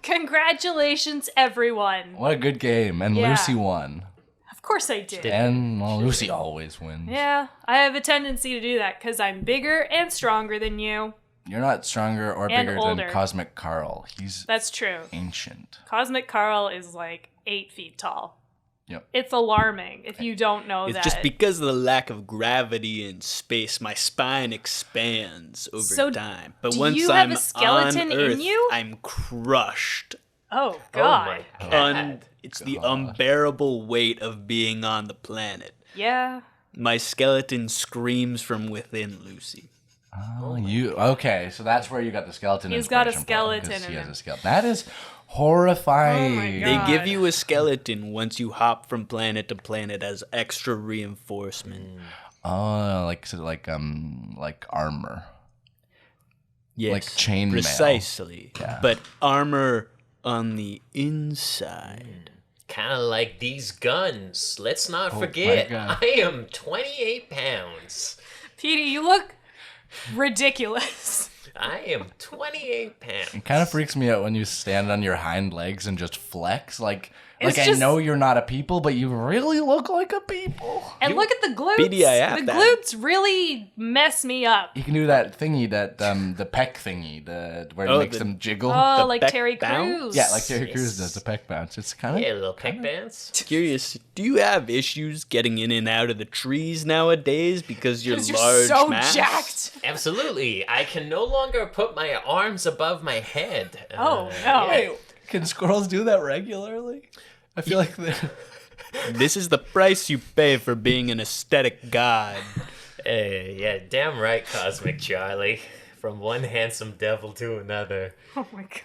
Congratulations, everyone. What a good game, and Yeah. Lucy won. Of course I did. And, well, Lucy always wins. Yeah, I have a tendency to do that because I'm bigger and stronger than you. You're not stronger or And bigger older. than Cosmic Carl. He's That's true. ancient. Cosmic Carl is like 8 feet tall. Yep. It's alarming if you don't know It's that. just because of the lack of gravity in space, my spine expands over So, time. But do once you have I'm a skeleton on in Earth, you? I'm crushed. Oh, Oh God. my god. It's the unbearable weight of being on the planet. Yeah. My skeleton screams from within, Lucy. Oh, you okay? So that's where you got the skeleton. He's got a inspiration from, skeleton 'cause in he has him. a skeleton. That is horrifying. Oh my They God. give you a skeleton once you hop from planet to planet as extra reinforcement. Oh, like armor. Yes, Like chainmail. precisely. Yeah. But armor on the inside. Kind of like these guns. Let's not my forget, God. I am 28 pounds. Petey, you look ridiculous. I am 28 pounds. It kind of freaks me out when you stand on your hind legs and just flex. Like It's I just- know you're not a people, but you really look like a people. And look at the glutes. Petey, I have the that. glutes really mess me up. You can do that thingy, that the peck thingy, where it Oh, makes the- them jiggle. Oh, The like back Terry bounce? Crews. Yeah, like Terry Crews does the peck bounce. It's kind of Yeah, a little peck dance. Curious, do you have issues getting in and out of the trees nowadays because you're 'Cause you're large so mass? jacked. Absolutely. I can no longer put my arms above my head. Oh, no. yeah. Wait, can squirrels do that regularly? I feel like they're... This is the price you pay for being an aesthetic god. Yeah, damn right, Cosmic Charlie. From one handsome devil to another. Oh my God.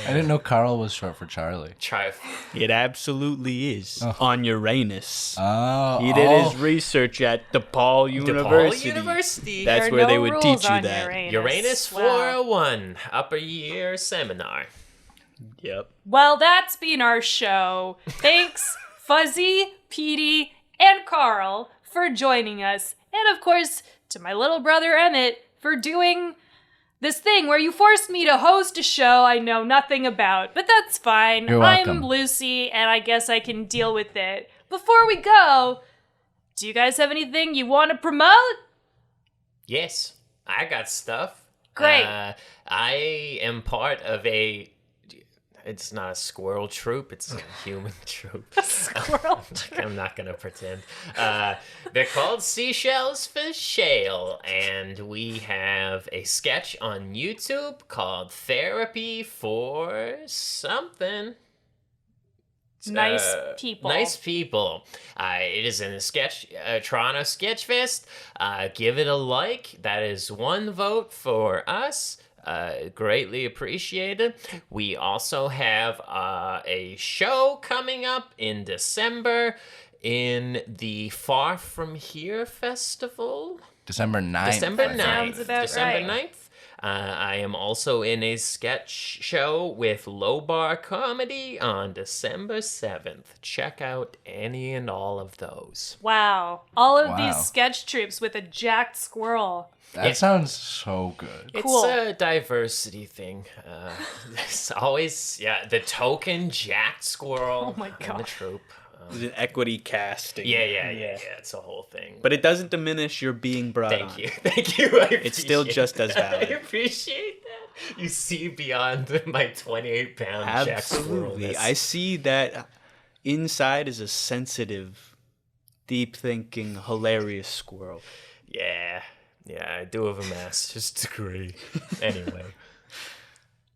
I didn't know Carl was short for Charlie. Try. It absolutely is. On Uranus. Oh, He did his research at DePaul University. University. That's There are where they no would rules teach you on that. Uranus Wow. 401, upper year seminar. Yep. Well, that's been our show. Thanks, Fuzzy, Petey, and Carl for joining us. And of course, to my little brother Emmett for doing this thing where you forced me to host a show I know nothing about. But that's fine. You're welcome. I'm Lucy, and I guess I can deal with it. Before we go, do you guys have anything you want to promote? Yes, I got stuff. Great. I am part of a. It's not a squirrel troop, it's a human troop. Squirrel. I'm not going to pretend. They're called Seashells for Shale, and we have a sketch on YouTube called Therapy for Something. Nice people. Nice people. It is in the Toronto Sketch Fest. Give it a like. That is one vote for us. Greatly appreciated. We also have a show coming up in December in the Far From Here Festival. December 9th. December I think. 9th. Sounds about December right. 9th. I am also in a sketch show with Low Bar Comedy on December 7th. Check out any and all of those. Wow. All of Wow. these sketch troops with a jacked squirrel. That sounds so good. Cool. It's a diversity thing. There's always, the token jacked squirrel. Oh my in the God. troop. It's an equity casting. Yeah. It's a whole thing. But it doesn't diminish your being brought on. Thank you. It's still just as valid. I appreciate that. You see beyond my 28-pound jack squirrel. Absolutely. I see that inside is a sensitive, deep-thinking, hilarious squirrel. Yeah, I do have a master's degree. Anyway.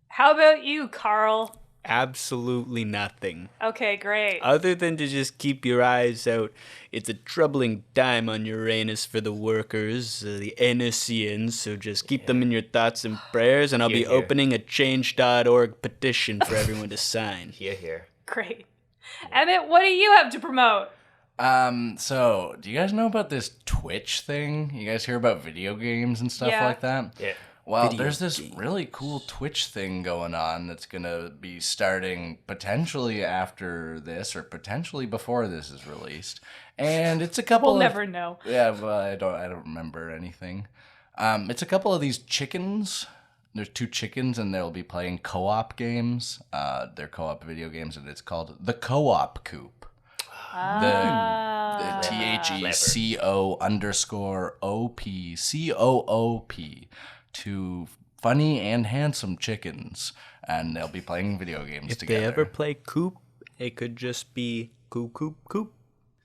How about you, Carl? Absolutely nothing. Okay, great. Other than to just keep your eyes out. It's a troubling time on Uranus for the workers, the Ennosians, so just keep them in your thoughts and prayers, and I'll be Here. opening a change.org petition for everyone to sign. Here. Great. Emmett, what do you have to promote? So do you guys know about this Twitch thing? You guys hear about video games and stuff Yeah. like that? Yeah. Well, Video there's this games. really cool Twitch thing going on that's going to be starting potentially after this or potentially before this is released. And it's a couple We'll of... never know. Yeah, well, I don't remember anything. It's a couple of these chickens. There's 2 chickens, and they'll be playing co-op games. They're co-op video games, and it's called the Co-op Coop. The THECO_OPCOOP. 2 funny and handsome chickens, and they'll be playing video games If together. they ever play Coop, it could just be Coop, Coop, Coop.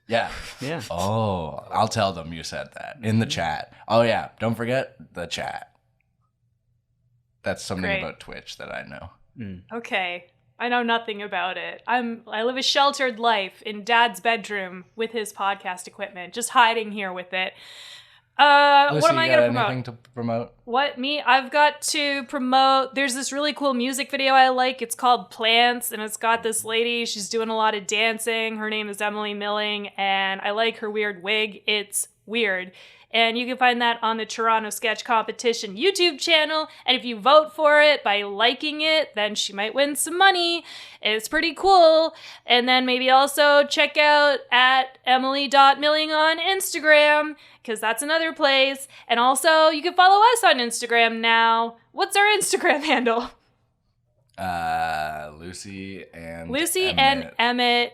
Yeah. Yeah. Oh, I'll tell them you said that in the chat. Oh yeah, don't forget the chat. That's something Great. about Twitch that I know. Okay. I know nothing about it. I live a sheltered life in Dad's bedroom with his podcast equipment, just hiding here with it. Lucy, What am I you going got to promote? anything to promote? What, me? I've got to promote. There's this really cool music video I like. It's called Plants, and it's got this lady. She's doing a lot of dancing. Her name is Emily Milling, and I like her weird wig. It's weird. And you can find that on the Toronto Sketch Competition YouTube channel. And if you vote for it by liking it, then she might win some money. It's pretty cool. And then maybe also check out at emily.milling on Instagram, because that's another place. And also, you can follow us on Instagram now. What's our Instagram handle? Lucy and Emmett.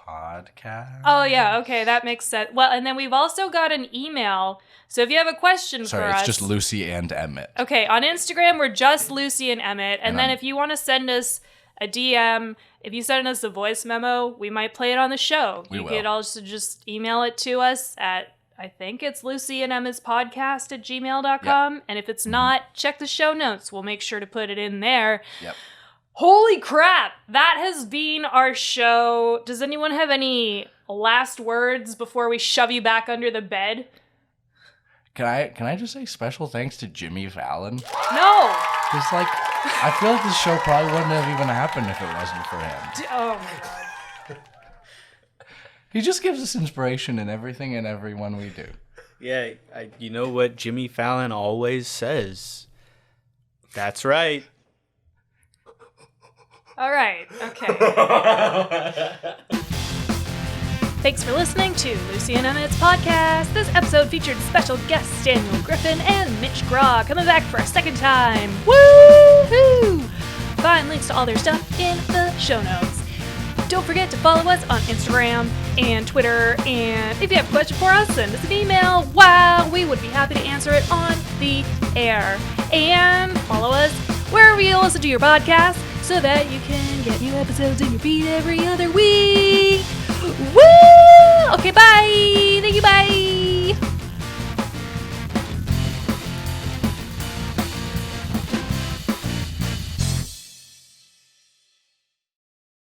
Podcast. Oh, yeah. Okay, that makes sense. Well, and then we've also got an email. So if you have a question Sorry, for it's us. just Lucy and Emmett. Okay, on Instagram, we're just Lucy and Emmett. And then if you want to send us a DM, if you send us a voice memo, we might play it on the show. We you will. could also just email it to us at, I think it's Lucy and Emma's podcast at gmail.com. Yep. And if it's not, check the show notes. We'll make sure to put it in there. Yep. Holy crap! That has been our show. Does anyone have any last words before we shove you back under the bed? Can I just say special thanks to Jimmy Fallon? No! Because I feel like this show probably wouldn't have even happened if it wasn't for him. Oh my god. He just gives us inspiration in everything and everyone we do. Yeah, you know what Jimmy Fallon always says? That's right. All right, okay. Thanks for listening to Lucy and Emmett's podcast. This episode featured special guests Daniel Griffin and Mitch Graw coming back for a second time. Woo-hoo! Find links to all their stuff in the show notes. Don't forget to follow us on Instagram and Twitter. And if you have a question for us, send us an email. Wow, we would be happy to answer it on the air. And follow us wherever you listen to your podcast so that you can get new episodes in your feed every other week. Woo! Okay, bye!